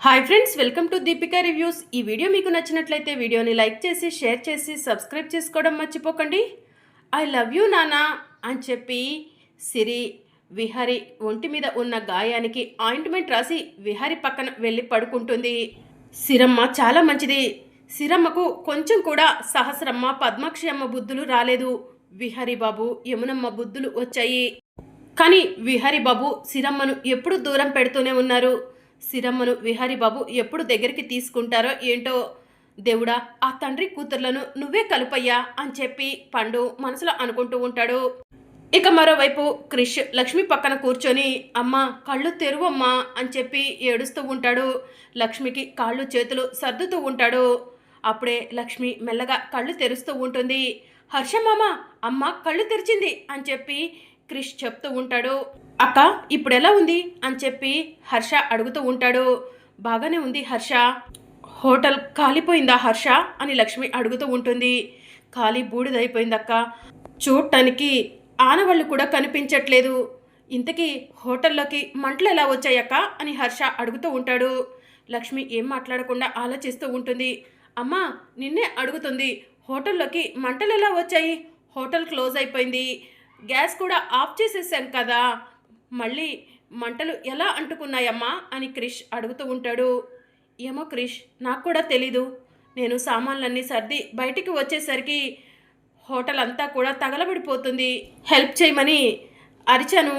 Hi friends, welcome to Deepika reviews. ఈ video మీకు నచ్చినట్లయితే వీడియోని లైక్ చేసి షేర్ చేసి సబ్స్క్రైబ్ చేసుకోవడం మర్చిపోకండి. ఐ లవ్ యూ నానా అని చెప్పి సిరి విహారి ఒంటి మీద ఉన్న గాయానికి ఆయింట్మెంట్ రాసి విహారి పక్కన వెళ్ళి పడుకుంటుంది. సిరమ్మ చాలా మంచిది. సిరమ్మకు కొంచెం కూడా సహస్రమ్మ పద్మాక్షి అమ్మ బుద్ధులు రాలేదు. విహారీ బాబు యమునమ్మ బుద్ధులు వచ్చాయి. కానీ విహారీ బాబు సిరమ్మను ఎప్పుడు దూరం పెడుతూనే ఉన్నారు. సిరమ్మను విహారీ బాబు ఎప్పుడు దగ్గరికి తీసుకుంటారో ఏంటో. దేవుడా, ఆ తండ్రి కూతుర్లను నువ్వే కలుపయ్యా అని చెప్పి పండు మనసులో అనుకుంటూ ఉంటాడు. ఇక మరోవైపు క్రిష్ లక్ష్మి పక్కన కూర్చొని అమ్మ కళ్ళు తెరువమ్మా అని చెప్పి ఏడుస్తూ ఉంటాడు. లక్ష్మికి కాళ్ళు చేతులు సర్దుతూ ఉంటాడు. అప్పుడే లక్ష్మి మెల్లగా కళ్ళు తెరుస్తూ ఉంటుంది. హర్షమామ, అమ్మ కళ్ళు తెరిచింది అని చెప్పి క్రిష్ చెప్తూ ఉంటాడు. అక్క ఇప్పుడు ఎలా ఉంది అని చెప్పి హర్ష అడుగుతూ ఉంటాడు. బాగానే ఉంది హర్ష. హోటల్ కాలిపోయిందా హర్ష అని లక్ష్మి అడుగుతూ ఉంటుంది. ఖాళీ బూడిదైపోయిందక్క. చూడటానికి ఆనవాళ్ళు కూడా కనిపించట్లేదు. ఇంతకీ హోటల్లోకి మంటలు ఎలా వచ్చాయక్క అని హర్ష అడుగుతూ ఉంటాడు. లక్ష్మి ఏం మాట్లాడకుండా ఆలోచిస్తూ ఉంటుంది. అమ్మా నిన్నే అడుగుతుంది, హోటల్లోకి మంటలు ఎలా వచ్చాయి? హోటల్ క్లోజ్ అయిపోయింది, గ్యాస్ కూడా ఆఫ్ చేసేసాం కదా, మళ్ళీ మంటలు ఎలా అంటుకున్నాయమ్మా అని క్రిష్ అడుగుతూ ఉంటాడు. ఏమో క్రిష్, నాకు కూడా తెలీదు. నేను సామాన్లన్నీ సర్ది బయటికి వచ్చేసరికి హోటల్ అంతా కూడా తగలబడిపోతుంది. హెల్ప్ చేయమని అరిచాను.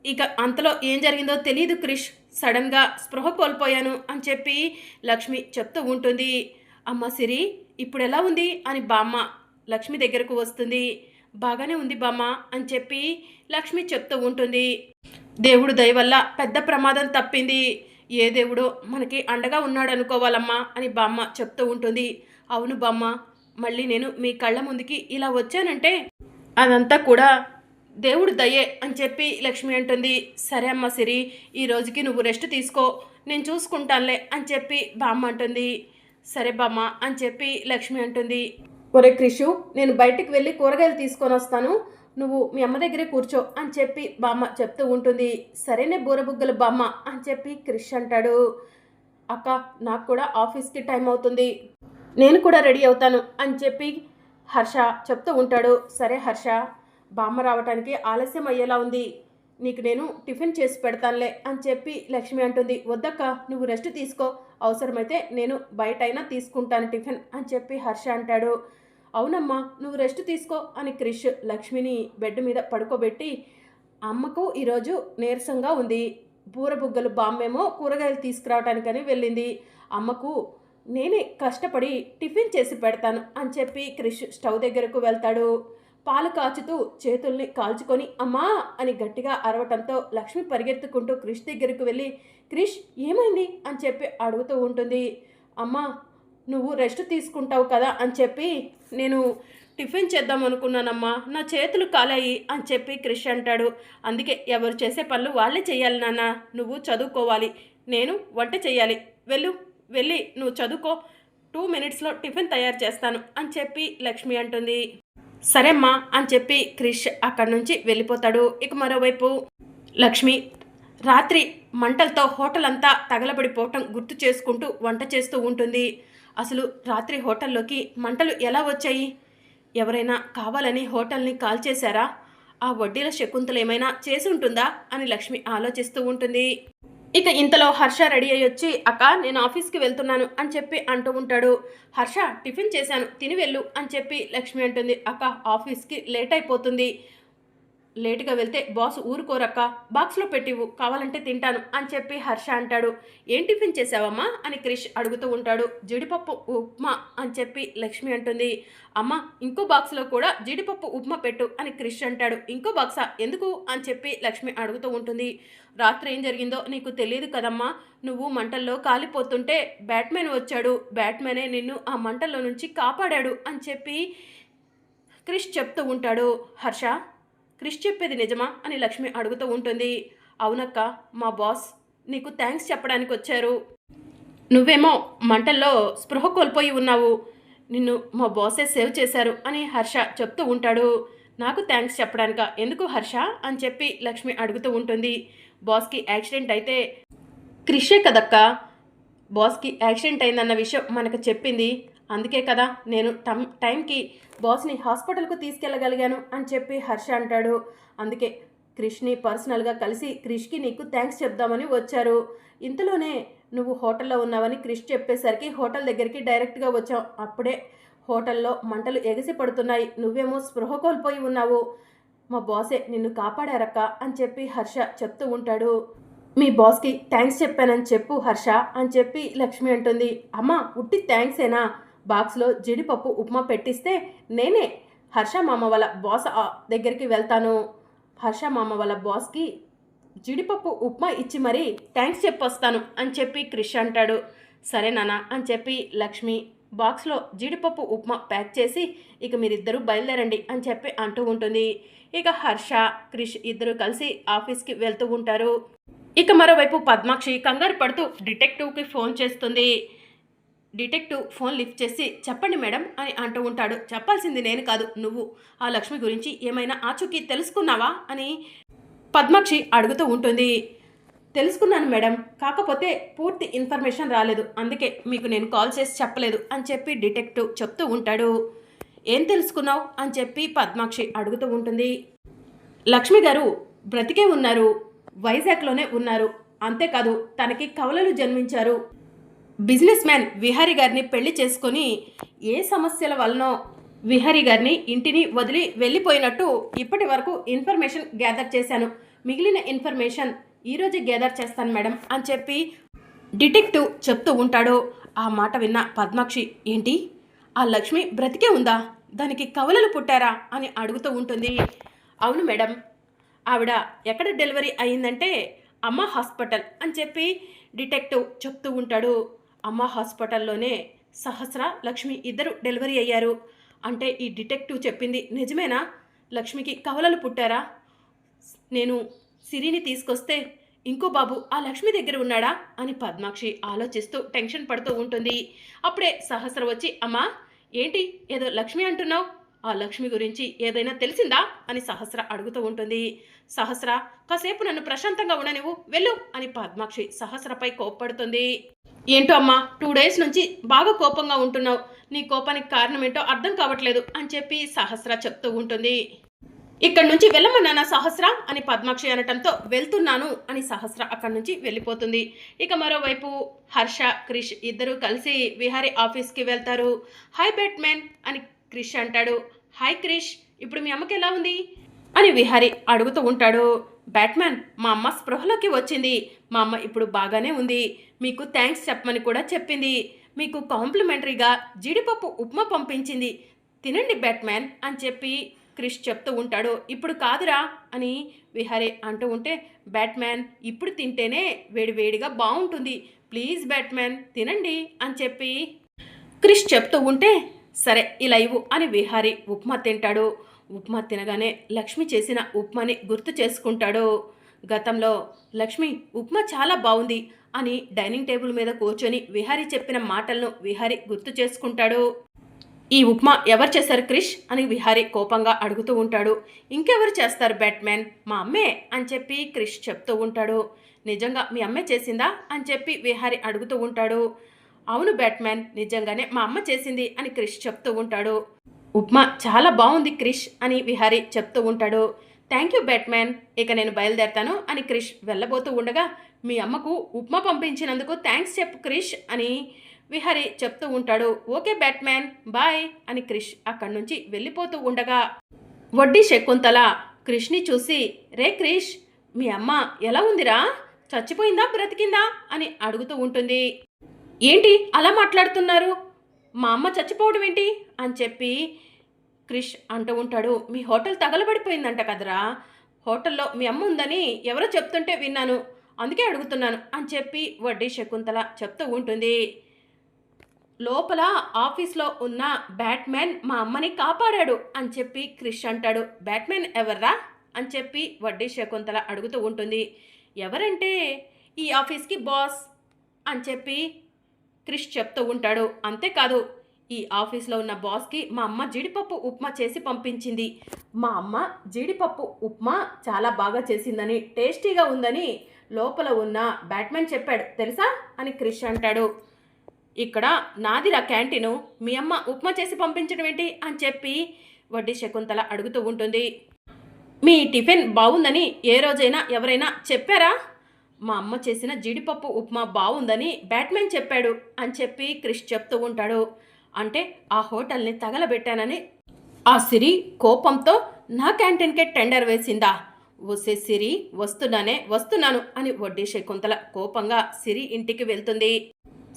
ఇక అంతలో ఏం జరిగిందో తెలీదు క్రిష్. సడన్గా స్పృహ కోల్పోయాను అని చెప్పి లక్ష్మి చెప్తూ ఉంటుంది. అమ్మ సిరి ఇప్పుడు ఎలా ఉంది అని బామ్మ లక్ష్మి దగ్గరకు వస్తుంది. బాగానే ఉంది బామ్మ అని చెప్పి లక్ష్మి చెప్తూ ఉంటుంది. దేవుడు దయ వల్ల పెద్ద ప్రమాదం తప్పింది. ఏ దేవుడో మనకి అండగా ఉన్నాడు అనుకోవాలమ్మా అని బామ్మ చెప్తూ ఉంటుంది. అవును బామ్మ, మళ్ళీ నేను మీ కళ్ళ ముందుకి ఇలా వచ్చానంటే అదంతా కూడా దేవుడు దయే అని చెప్పి లక్ష్మి అంటుంది. సరే అమ్మ సిరి, ఈ రోజుకి నువ్వు రెస్ట్ తీసుకో, నేను చూసుకుంటానులే అని చెప్పి బామ్మ అంటుంది. సరే బామ్మ అని చెప్పి లక్ష్మి అంటుంది. ఒరే క్రిషు, నేను బయటికి వెళ్ళి కూరగాయలు తీసుకొని వస్తాను, నువ్వు మీ అమ్మ దగ్గరే కూర్చో అని చెప్పి బామ్మ చెప్తూ ఉంటుంది. సరేనే బూరబుగ్గల బామ్మ అని చెప్పి క్రిష్ అంటాడు. అక్క నాకు కూడా ఆఫీస్కి టైం అవుతుంది, నేను కూడా రెడీ అవుతాను అని చెప్పి హర్ష చెప్తూ ఉంటాడు. సరే హర్ష, బామ్మ రావటానికి ఆలస్యం అయ్యేలా ఉంది, నీకు నేను టిఫిన్ చేసి పెడతానులే అని చెప్పి లక్ష్మి అంటుంది. వద్దక్క, నువ్వు రెస్ట్ తీసుకో, అవసరమైతే నేను బయటైనా తీసుకుంటాను టిఫిన్ అని చెప్పి హర్ష అంటాడు. అవునమ్మా, నువ్వు రెస్ట్ తీసుకో అని క్రిష్ లక్ష్మిని బెడ్ మీద పడుకోబెట్టి, అమ్మకు ఈరోజు నీరసంగా ఉంది, బూరబుగ్గలు బామ్మేమో కూరగాయలు తీసుకురావటానికని వెళ్ళింది, అమ్మకు నేనే కష్టపడి టిఫిన్ చేసి పెడతాను అని చెప్పి క్రిష్ స్టవ్ దగ్గరకు వెళ్తాడు. పాలు కాచుతూ చేతుల్ని కాల్చుకొని అమ్మా అని గట్టిగా అరవటంతో లక్ష్మి పరిగెత్తుకుంటూ క్రిష్ దగ్గరకు వెళ్ళి, క్రిష్ ఏమైంది అని చెప్పి అడుగుతూ ఉంటుంది. అమ్మా నువ్వు రెస్ట్ తీసుకుంటావు కదా అని చెప్పి నేను టిఫిన్ చేద్దాం అనుకున్నానమ్మా, నా చేతులు కాలాయి అని చెప్పి క్రిష్ అంటాడు. అందుకే ఎవరు చేసే పనులు వాళ్ళే చేయాలి నాన్న, నువ్వు చదువుకోవాలి, నేను వంట చేయాలి, వెళ్ళి నువ్వు చదువుకో, 2 minutesలో టిఫిన్ తయారు చేస్తాను అని చెప్పి లక్ష్మి అంటుంది. సరేమ్మా అని చెప్పి క్రిష్ అక్కడి నుంచి వెళ్ళిపోతాడు. ఇక మరోవైపు లక్ష్మి రాత్రి మంటలతో హోటల్ అంతా తగలబడిపోవటం గుర్తు చేసుకుంటూ వంట చేస్తూ ఉంటుంది. అసలు రాత్రి హోటల్లోకి మంటలు ఎలా వచ్చాయి? ఎవరైనా కావాలని హోటల్ని కాల్చేశారా? ఆ వడ్డీల శకుంతలు ఏమైనా చేసి ఉంటుందా అని లక్ష్మి ఆలోచిస్తూ ఉంటుంది. ఇక ఇంతలో హర్ష రెడీ అయ్యి వచ్చి, అక్క నేను ఆఫీస్కి వెళ్తున్నాను అని చెప్పి అంటూ ఉంటాడు. హర్ష టిఫిన్ చేశాను, తిని వెళ్ళు అని చెప్పి లక్ష్మి అంటుంది. అక్క ఆఫీస్కి లేట్ అయిపోతుంది, లేటుగా వెళ్తే బాస్ ఊరుకోరక్క, బాక్స్లో పెట్టివు, కావాలంటే తింటాను అని చెప్పి హర్ష అంటాడు. ఏం టిఫిన్ చేసావమ్మా అని క్రిష్ అడుగుతూ ఉంటాడు. జీడిపప్పు ఉప్మా అని చెప్పి లక్ష్మి అంటుంది. అమ్మ ఇంకో బాక్స్లో కూడా జీడిపప్పు ఉప్మా పెట్టు అని క్రిష్ అంటాడు. ఇంకో బాక్సా ఎందుకు అని చెప్పి లక్ష్మి అడుగుతూ ఉంటుంది. రాత్రి ఏం జరిగిందో నీకు తెలియదు కదమ్మా, నువ్వు మంటల్లో కాలిపోతుంటే బ్యాట్మెన్ వచ్చాడు, బ్యాట్మెనే నిన్ను ఆ మంటల్లో నుంచి కాపాడాడు అని చెప్పి క్రిష్ చెప్తూ ఉంటాడు. హర్ష క్రిష్ చెప్పేది నిజమా అని లక్ష్మి అడుగుతూ ఉంటుంది. అవునక్క, మా బాస్ నీకు థ్యాంక్స్ చెప్పడానికి వచ్చారు, నువ్వేమో మంటల్లో స్పృహ కోల్పోయి ఉన్నావు, నిన్ను మా బాసే సేవ్ చేశారు అని హర్ష చెప్తూ ఉంటాడు. నాకు థ్యాంక్స్ చెప్పడానిక, ఎందుకు హర్ష అని చెప్పి లక్ష్మి అడుగుతూ ఉంటుంది. బాస్కి యాక్సిడెంట్ అయితే క్రిషే కదక్క బాస్కి యాక్సిడెంట్ అయిందన్న విషయం మనకు చెప్పింది. అందుకే కదా నేను టైంకి బాస్ని హాస్పిటల్కు తీసుకెళ్ళగలిగాను అని చెప్పి హర్ష అంటాడు. అందుకే క్రిష్ని పర్సనల్గా కలిసి క్రిష్కి నీకు థ్యాంక్స్ చెప్దామని వచ్చారు. ఇంతలోనే నువ్వు హోటల్లో ఉన్నావని క్రిష్ చెప్పేసరికి హోటల్ దగ్గరికి డైరెక్ట్గా వచ్చాం. అప్పుడే హోటల్లో మంటలు ఎగసి పడుతున్నాయి. నువ్వేమో స్పృహ కోల్పోయి ఉన్నావు. మా బాసే నిన్ను కాపాడారక్క అని చెప్పి హర్ష చెప్తూ ఉంటాడు. మీ బాస్కి థ్యాంక్స్ చెప్పానని చెప్పు హర్ష అని చెప్పి లక్ష్మి అంటుంది. అమ్మ ఉట్టి థ్యాంక్సేనా? బాక్స్లో జీడిపప్పు ఉప్మా పెట్టిస్తే నేనే హర్ష మామ వాళ్ళ బాస్ దగ్గరికి వెళ్తాను. హర్ష మామ వాళ్ళ బాస్కి జీడిపప్పు ఉప్మా ఇచ్చి మరీ థ్యాంక్స్ చెప్పొస్తాను అని చెప్పి క్రిష్ అంటాడు. సరే నాన్న అని చెప్పి లక్ష్మి బాక్స్లో జీడిపప్పు ఉప్మా ప్యాక్ చేసి ఇక మీరిద్దరూ బయలుదేరండి అని చెప్పి అంటూ ఉంటుంది. ఇక హర్ష క్రిష్ ఇద్దరు కలిసి ఆఫీస్కి వెళ్తూ ఉంటారు. ఇక మరోవైపు పద్మాక్షి కంగారు పడుతూ డిటెక్టివ్కి ఫోన్ చేస్తుంది. డిటెక్టివ్ ఫోన్ లిఫ్ట్ చేసి చెప్పండి మేడం అని అంటూ ఉంటాడు. చెప్పాల్సింది నేను కాదు నువ్వు. ఆ లక్ష్మి గురించి ఏమైనా ఆచూకీ తెలుసుకున్నావా అని పద్మాక్షి అడుగుతూ ఉంటుంది. తెలుసుకున్నాను మేడం, కాకపోతే పూర్తి ఇన్ఫర్మేషన్ రాలేదు, అందుకే మీకు నేను కాల్ చేసి చెప్పలేదు అని చెప్పి డిటెక్టివ్ చెప్తూ ఉంటాడు. ఏం తెలుసుకున్నావు అని చెప్పి పద్మాక్షి అడుగుతూ ఉంటుంది. లక్ష్మి గారు బ్రతికే ఉన్నారు, వైజాగ్లోనే ఉన్నారు. అంతేకాదు తనకి కవలలు జన్మించారు. బిజినెస్ మ్యాన్ విహారీ గారిని పెళ్లి చేసుకొని ఏ సమస్యల వలనో విహారీ గారిని ఇంటిని వదిలి వెళ్ళిపోయినట్టు ఇప్పటి వరకు ఇన్ఫర్మేషన్ గ్యాదర్ చేశాను. మిగిలిన ఇన్ఫర్మేషన్ ఈరోజు గ్యాదర్ చేస్తాను మేడం అని చెప్పి డిటెక్టివ్ చెప్తూ ఉంటాడు. ఆ మాట విన్న పద్మాక్షి ఏంటి ఆ లక్ష్మి బ్రతికే ఉందా, దానికి కవలలు పుట్టారా అని అడుగుతూ ఉంటుంది. అవును మేడం, ఆవిడ ఎక్కడ డెలివరీ అయ్యిందంటే అమ్మ హాస్పిటల్ అని చెప్పి డిటెక్టివ్ చెప్తూ ఉంటాడు. అమ్మ హాస్పిటల్లోనే సహస్ర లక్ష్మి ఇద్దరు డెలివరీ అయ్యారు. అంటే ఈ డిటెక్టివ్ చెప్పింది నిజమేనా? లక్ష్మికి కవలలు పుట్టారా? నేను సిరిని తీసుకొస్తే ఇంకో బాబు ఆ లక్ష్మి దగ్గర ఉన్నాడా అని పద్మాక్షి ఆలోచిస్తూ టెన్షన్ పడుతూ ఉంటుంది. అప్పుడే సహస్ర వచ్చి అమ్మా ఏంటి ఏదో లక్ష్మి అంటున్నావు, ఆ లక్ష్మి గురించి ఏదైనా తెలిసిందా అని సహస్ర అడుగుతూ ఉంటుంది. సహస్ర కాసేపు నన్ను ప్రశాంతంగా ఉండనివ్వు వెళ్ళు అని పద్మాక్షి సహస్రపై కోప్పడుతుంది. ఏంటో అమ్మా 2 days నుంచి బాగా కోపంగా ఉంటున్నావు, నీ కోపానికి కారణం ఏంటో అర్థం కావట్లేదు అని చెప్పి సహస్ర చెప్తూ ఉంటుంది. ఇక్కడి నుంచి వెళ్ళమన్నానా సహస్ర అని పద్మాక్షి అనటంతో వెళ్తున్నాను అని సహస్ర అక్కడి నుంచి వెళ్ళిపోతుంది. ఇక మరోవైపు హర్ష క్రిష్ ఇద్దరు కలిసి విహారీ ఆఫీస్కి వెళ్తారు. హాయ్ బ్యాట్మెన్ అని క్రిష్ అంటాడు. హాయ్ క్రిష్, ఇప్పుడు మీ అమ్మకి ఎలా ఉంది అని విహారీ అడుగుతూ ఉంటాడు. బ్యాట్మెన్ మా అమ్మ స్పృహలోకి వచ్చింది, మా అమ్మ ఇప్పుడు బాగానే ఉంది, మీకు థ్యాంక్స్ చెప్పమని కూడా చెప్పింది, మీకు కాంప్లిమెంటరీగా జీడిపప్పు ఉప్మా పంపించింది, తినండి బ్యాట్మెన్ అని చెప్పి క్రిష్ చెప్తూ ఉంటాడు. ఇప్పుడు కాదురా అని విహారీ అంటూ ఉంటే బ్యాట్మెన్ ఇప్పుడు తింటేనే వేడివేడిగా బాగుంటుంది, ప్లీజ్ బ్యాట్మెన్ తినండి అని చెప్పి క్రిష్ చెప్తూ ఉంటే సరే ఇలా ఇవ్వు అని విహారీ ఉప్మా తింటాడు. ఉప్మా తినగానే లక్ష్మి చేసిన ఉప్మాని గుర్తు చేసుకుంటాడు. గతంలో లక్ష్మి ఉప్మా చాలా బాగుంది అని డైనింగ్ టేబుల్ మీద కూర్చొని విహారీ చెప్పిన మాటలను విహారీ గుర్తు చేసుకుంటాడు. ఈ ఉప్మా ఎవరు చేశారు క్రిష్ అని విహారీ కోపంగా అడుగుతూ ఉంటాడు. ఇంకెవరు చేస్తారు బ్యాట్మెన్, మా అమ్మే అని చెప్పి క్రిష్ చెప్తూ ఉంటాడు. నిజంగా మీ అమ్మే చేసిందా అని చెప్పి విహారీ అడుగుతూ ఉంటాడు. అవును బ్యాట్మెన్, నిజంగానే మా అమ్మ చేసింది అని క్రిష్ చెప్తూ ఉంటాడు. ఉప్మా చాలా బాగుంది క్రిష్ అని విహారీ చెప్తూ ఉంటాడు. థ్యాంక్ యూ బ్యాట్మెన్, ఇక నేను బయలుదేరతాను అని క్రిష్ వెళ్ళబోతూ ఉండగా మీ అమ్మకు ఉప్మా పంపించినందుకు థ్యాంక్స్ చెప్పు క్రిష్ అని విహారీ చెప్తూ ఉంటాడు. ఓకే బ్యాట్మెన్ బాయ్ అని క్రిష్ అక్కడి నుంచి వెళ్ళిపోతూ ఉండగా వడ్డీ శకుంతల క్రిష్ని చూసి రే క్రిష్ మీ అమ్మ ఎలా ఉందిరా, చచ్చిపోయిందా బ్రతికిందా అని అడుగుతూ ఉంటుంది. ఏంటి అలా మాట్లాడుతున్నారు, మా అమ్మ చచ్చిపోవడం ఏంటి అని చెప్పి క్రిష్ అంటూ ఉంటాడు. మీ హోటల్ తగలబడిపోయిందంట కదరా, హోటల్లో మీ అమ్మ ఉందని ఎవరో చెప్తుంటే విన్నాను, అందుకే అడుగుతున్నాను అని చెప్పి వడ్డీ శకుంతల చెప్తూ ఉంటుంది. లోపల ఆఫీస్లో ఉన్న బ్యాట్మెన్ మా అమ్మని కాపాడాడు అని చెప్పి క్రిష్ అంటాడు. బ్యాట్మెన్ ఎవర్రా అని చెప్పి వడ్డీ శకుంతల అడుగుతూ ఉంటుంది. ఎవరంటే ఈ ఆఫీస్కి బాస్ అని చెప్పి క్రిష్ చెప్తూ ఉంటాడు. అంతేకాదు ఈ ఆఫీస్లో ఉన్న బాస్కి మా అమ్మ జీడిపప్పు ఉప్మా చేసి పంపించింది, మా అమ్మ జీడిపప్పు ఉప్మా చాలా బాగా చేసిందని టేస్టీగా ఉందని లోపల ఉన్న బ్యాట్మెన్ చెప్పాడు తెలుసా అని క్రిష్ అంటాడు. ఇక్కడ నాదిరా క్యాంటీను, మీ అమ్మ ఉప్మా చేసి పంపించడం ఏంటి అని చెప్పి వడ్డీ శకుంతల అడుగుతూ ఉంటుంది. మీ టిఫిన్ బాగుందని ఏ రోజైనా ఎవరైనా చెప్పారా? మా అమ్మ చేసిన జీడిపప్పు ఉప్మా బాగుందని బ్యాట్మెన్ చెప్పాడు అని చెప్పి క్రిష్ చెప్తూ ఉంటాడు. అంటే ఆ హోటల్ని తగలబెట్టానని ఆ సిరి కోపంతో నా క్యాంటీన్కే టెండర్ వేసిందా? వసే సిరి, వస్తున్నాను అని వడ్డీ శకుంతల కోపంగా సిరి ఇంటికి వెళ్తుంది.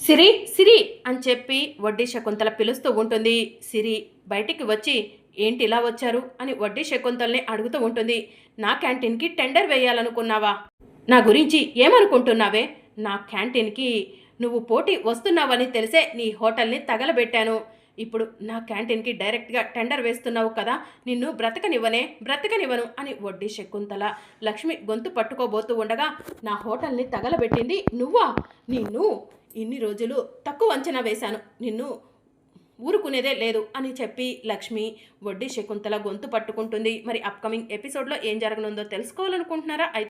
సిరి సిరి అని చెప్పి వడ్డీ శకుంతల పిలుస్తూ ఉంటుంది. సిరి బయటికి వచ్చి ఏంటి ఇలా వచ్చారు అని వడ్డీ శకుంతల్ని అడుగుతూ ఉంటుంది. నా క్యాంటీన్కి టెండర్ వేయాలనుకున్నావా? నా గురించి ఏమనుకుంటున్నావే? నా క్యాంటీన్కి నువ్వు పోటీ వస్తున్నావని తెలిసే నీ హోటల్ని తగలబెట్టాను. ఇప్పుడు నా క్యాంటీన్కి డైరెక్ట్గా టెండర్ వేస్తున్నావు కదా, నిన్ను బ్రతకనివ్వను అని వడ్డీ శకుంతల లక్ష్మి గొంతు పట్టుకోబోతూ ఉండగా, నా హోటల్ని తగలబెట్టింది నువ్వా? నిన్ను ఇన్ని రోజులు తక్కువ అంచనా వేశాను, నిన్ను ఊరుకునేదే లేదు అని చెప్పి లక్ష్మి వడ్డీ శకుంతల గొంతు పట్టుకుంటుంది. మరి అప్కమింగ్ ఎపిసోడ్లో ఏం జరగనుందో తెలుసుకోవాలనుకుంటున్నారా?